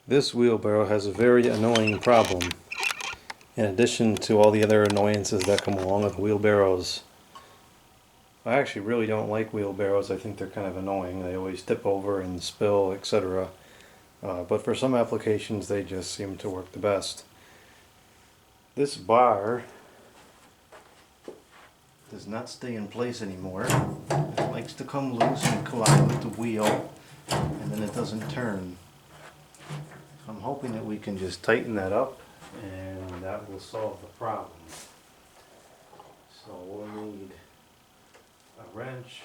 This wheelbarrow has a very annoying problem. In addition to all the other annoyances that come along with wheelbarrows. I actually really don't like wheelbarrows. I think they're kind of annoying. They always tip over and spill, etc. But for some applications they just seem to work the best. This bar does not stay in place anymore. It likes to come loose and collide with the wheel, and then it doesn't turn. I'm hoping that we can just tighten that up and that will solve the problem. So we'll need a wrench,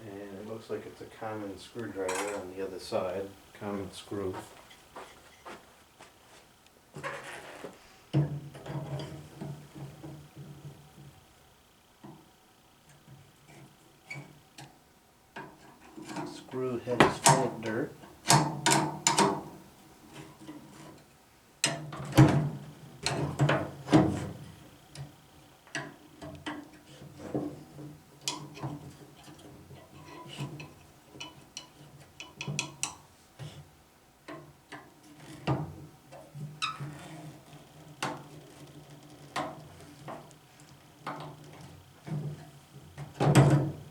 and it looks like it's a common screwdriver on the other side, common screw. Screw head is full of dirt.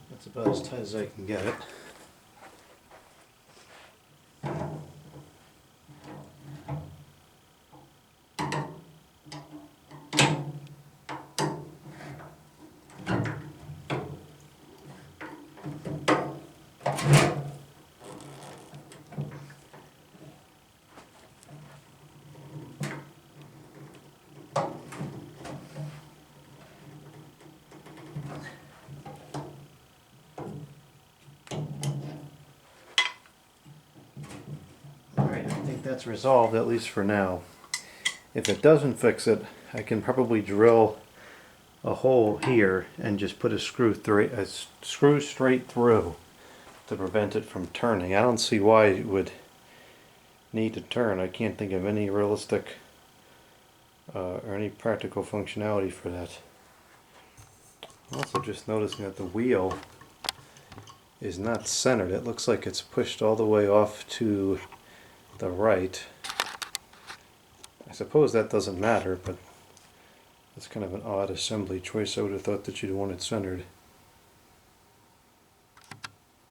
That's about as tight as I can get it. Alright, I think that's resolved, at least for now. If it doesn't fix it, I can probably drill a hole here and just put a screw straight through to prevent it from turning. I don't see why it would need to turn. I can't think of any realistic or any practical functionality for that. Also just noticing that the wheel is not centered. It looks like it's pushed all the way off to the right. I suppose that doesn't matter, but it's kind of an odd assembly choice. I would have thought that you'd want it centered.